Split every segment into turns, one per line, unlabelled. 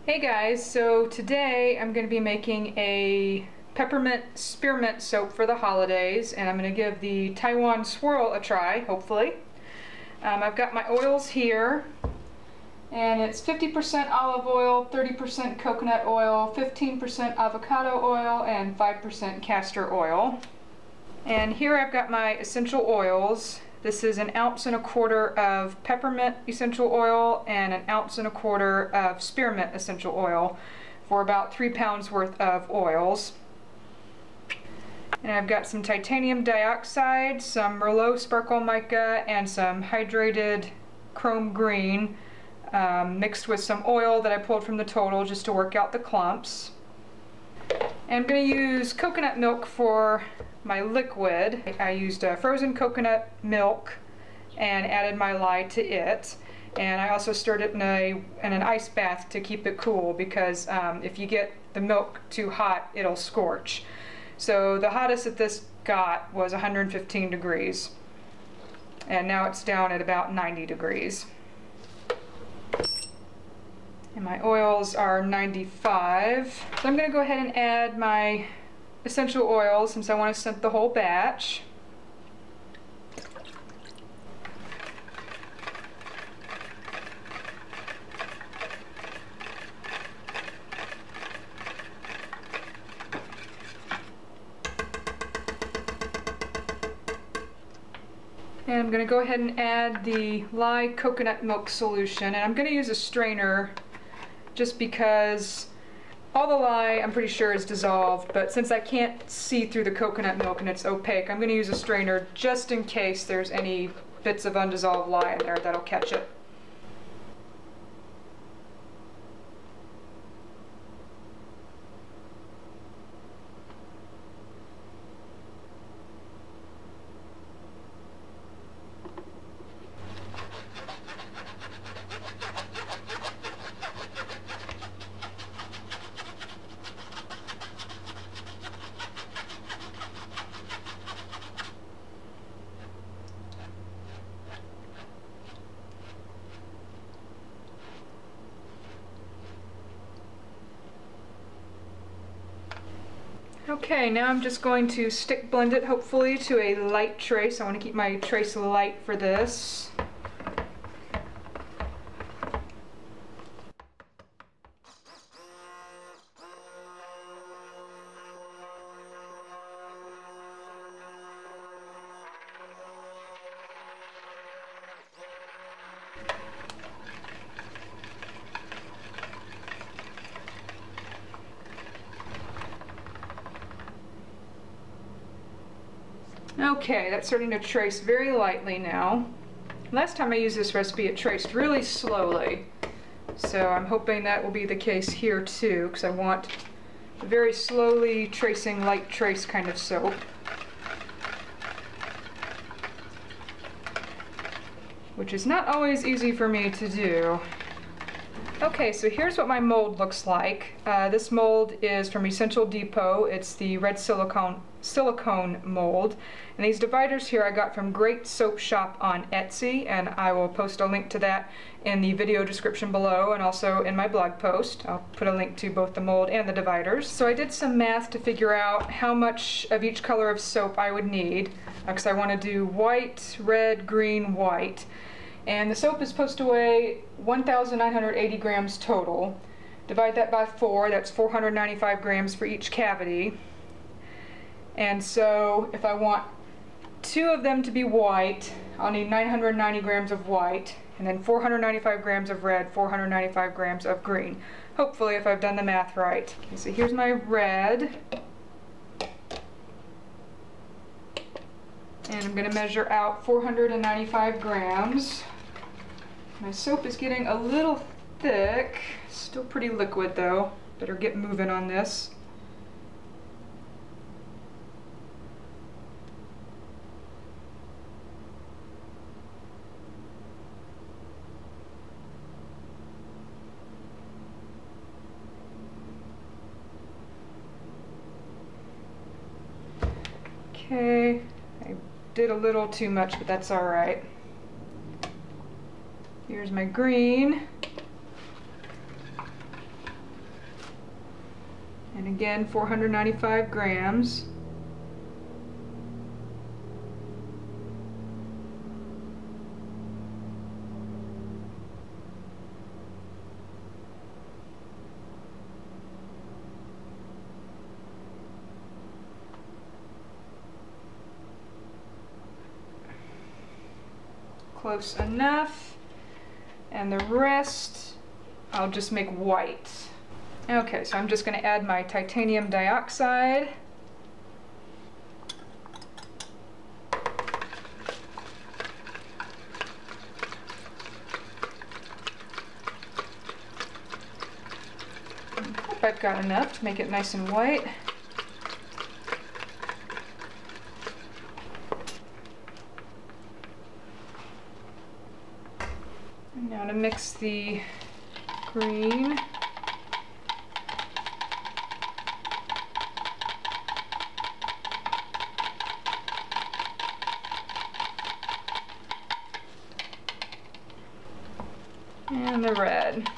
Hey guys, so today I'm going to be making a peppermint spearmint soap for the holidays, and I'm going to give the Taiwan Swirl a try, hopefully. I've got my oils here, and it's 50% olive oil, 30% coconut oil, 15% avocado oil, and 5% castor oil. And here I've got my essential oils. This is 1.25 ounces of peppermint essential oil and 1.25 ounces of spearmint essential oil for about 3 pounds worth of oils. And I've got some titanium dioxide, some Merlot sparkle mica, and some hydrated chrome green mixed with some oil that I pulled from the total just to work out the clumps. And I'm going to use coconut milk for my liquid. I used frozen coconut milk and added my lye to it, and I also stirred it in an ice bath to keep it cool, because if you get the milk too hot it'll scorch. So the hottest that this got was 115 degrees, and now it's down at about 90 degrees. And my oils are 95. So I'm going to go ahead and add my essential oils since I want to scent the whole batch. And I'm going to go ahead and add the lye coconut milk solution, and I'm going to use a strainer just because all the lye, I'm pretty sure, is dissolved, but since I can't see through the coconut milk and it's opaque, I'm going to use a strainer just in case there's any bits of undissolved lye in there that'll catch it. Okay, now I'm just going to stick blend it, hopefully, to a light trace. I want to keep my trace light for this. Okay, that's starting to trace very lightly now. Last time I used this recipe it traced really slowly, so I'm hoping that will be the case here too, because I want a very slowly tracing light trace kind of soap. Which is not always easy for me to do. Okay, so here's what my mold looks like. This mold is from Essential Depot. It's the red silicone mold. And these dividers here I got from Great Soap Shop on Etsy, and I will post a link to that in the video description below and also in my blog post. I'll put a link to both the mold and the dividers. So I did some math to figure out how much of each color of soap I would need, because I want to do white, red, green, white. And the soap is supposed to weigh 1,980 grams total. Divide that by 4, that's 495 grams for each cavity. And so if I want 2 of them to be white, I'll need 990 grams of white, and then 495 grams of red, 495 grams of green. Hopefully, if I've done the math right. Okay, so here's my red. And I'm going to measure out 495 grams. My soap is getting a little thick, still pretty liquid though. Better get moving on this. Okay, I did a little too much, but that's all right. Here's my green. And again, 495 grams. Close enough. And the rest, I'll just make white. Okay, so I'm just going to add my titanium dioxide. I hope I've got enough to make it nice and white. And now to mix the green. And the red.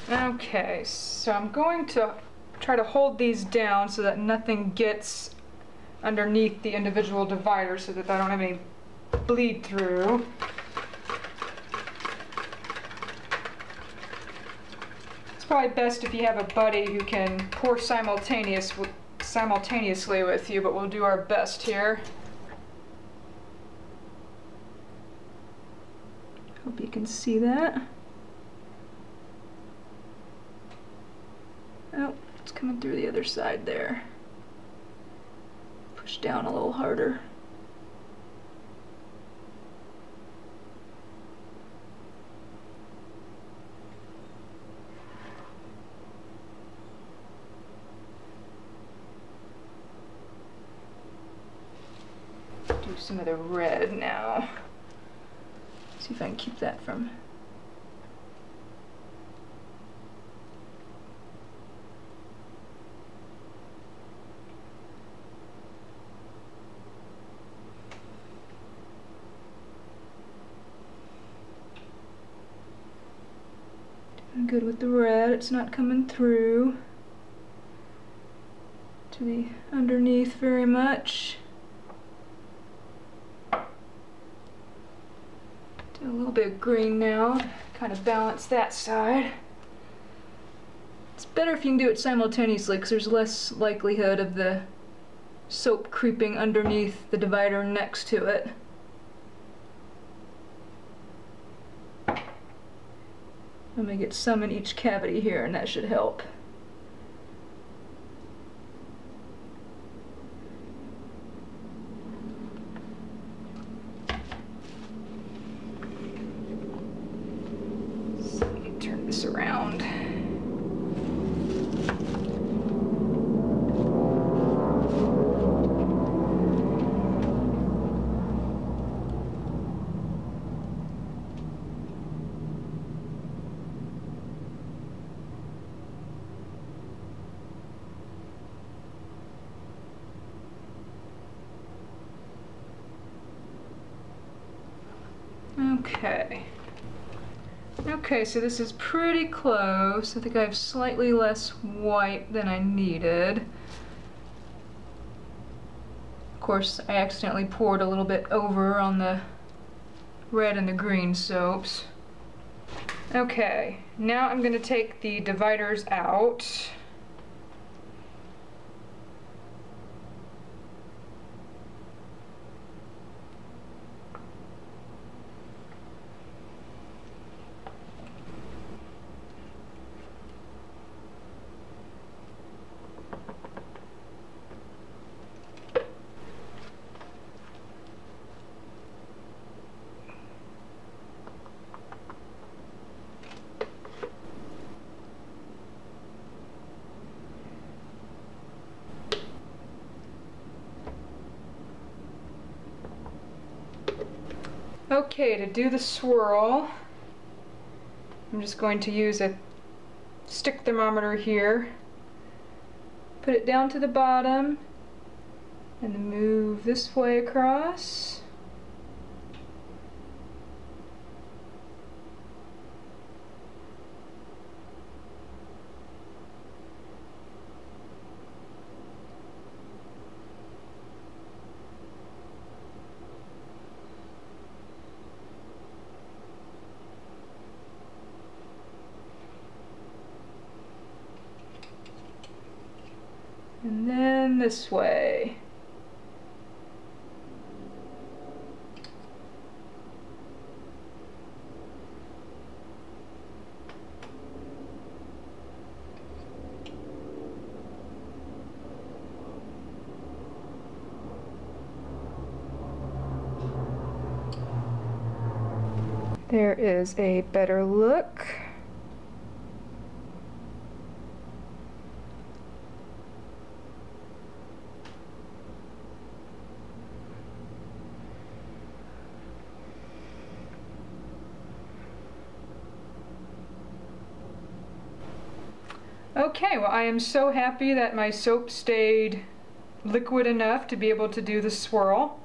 Okay, so I'm going to try to hold these down so that nothing gets underneath the individual dividers so that I don't have any bleed through. It's probably best if you have a buddy who can pour simultaneously with you, but we'll do our best here. Hope you can see that. Oh, it's coming through the other side there. Push down a little harder. Do some of the red now. See if I can keep that from. Good with the red, it's not coming through to the underneath very much. Do a little bit of green now, kind of balance that side. It's better if you can do it simultaneously because there's less likelihood of the soap creeping underneath the divider next to it. I'm going to get some in each cavity here, and that should help. So let me turn this around. Okay, so this is pretty close. I think I have slightly less white than I needed. Of course, I accidentally poured a little bit over on the red and the green soaps. Okay, now I'm going to take the dividers out. Okay, to do the swirl, I'm I'm just going to use a stick thermometer here, put it down to the bottom, and then move this way across. And then this way. There is a better look. Okay, well, I am so happy that my soap stayed liquid enough to be able to do the swirl.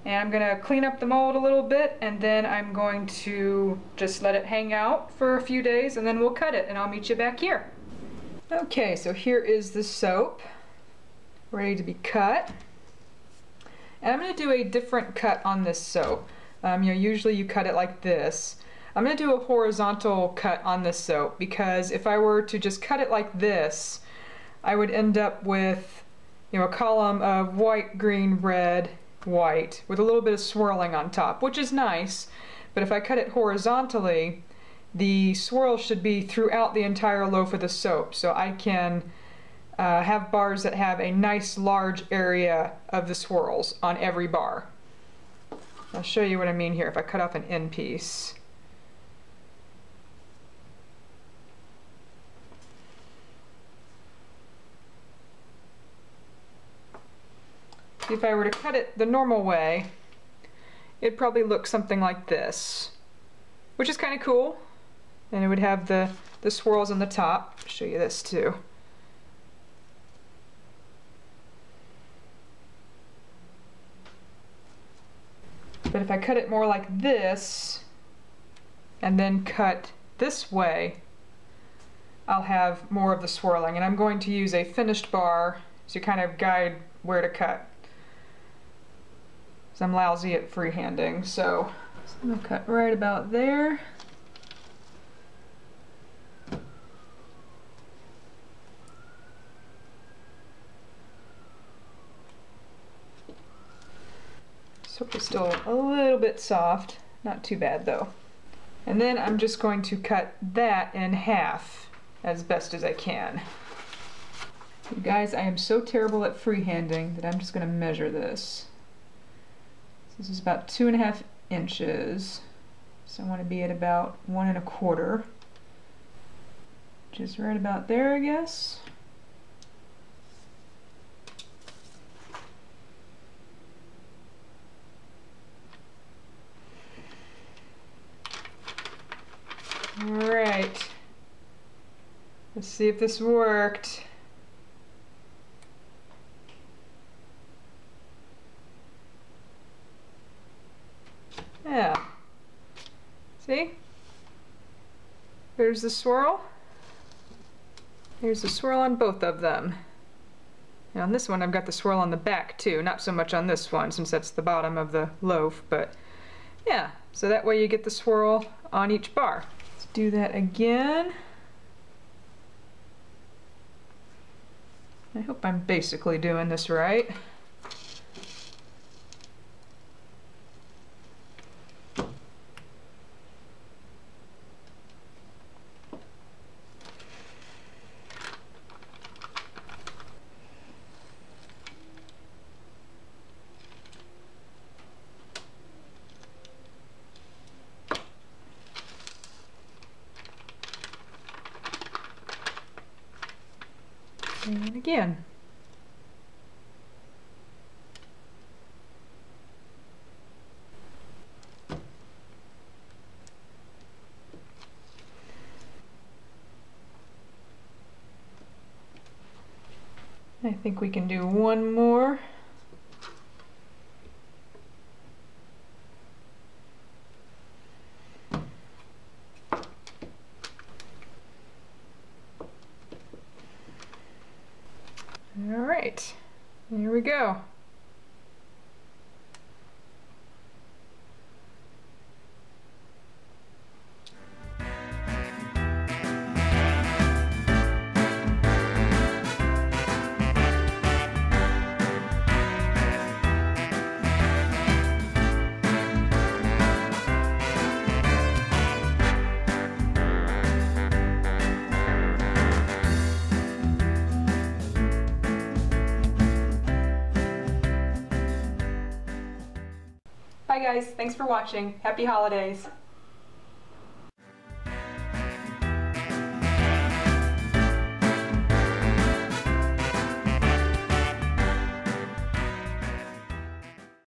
And I'm going to clean up the mold a little bit, and then I'm going to just let it hang out for a few days, and then we'll cut it, and I'll meet you back here. Okay, so here is the soap, ready to be cut. And I'm going to do a different cut on this soap. Usually you cut it like this. I'm going to do a horizontal cut on this soap, because if I were to just cut it like this, I would end up with a column of white, green, red, white, with a little bit of swirling on top, which is nice, but if I cut it horizontally, the swirl should be throughout the entire loaf of the soap, so I can have bars that have a nice large area of the swirls on every bar. I'll show you what I mean here if I cut off an end piece. If I were to cut it the normal way, it'd probably look something like this, which is kind of cool. And it would have the swirls on the top. I'll show you this too. But if I cut it more like this, and then cut this way, I'll have more of the swirling. And I'm going to use a finished bar to kind of guide where to cut. I'm lousy at freehanding, so I'm going to cut right about there. Soap is still a little bit soft, not too bad though. And then I'm just going to cut that in half as best as I can. You guys, I am so terrible at freehanding that I'm just going to measure this. This is about 2.5 inches, so I want to be at about 1 1/4, which is right about there, I guess. All right, let's see if this worked. Yeah. See? There's the swirl. There's the swirl on both of them. And on this one I've got the swirl on the back too, not so much on this one since that's the bottom of the loaf, but yeah, so that way you get the swirl on each bar. Let's do that again. I hope I'm basically doing this right. And again. I think we can do one more. All right, here we go. Bye guys, thanks for watching. Happy holidays.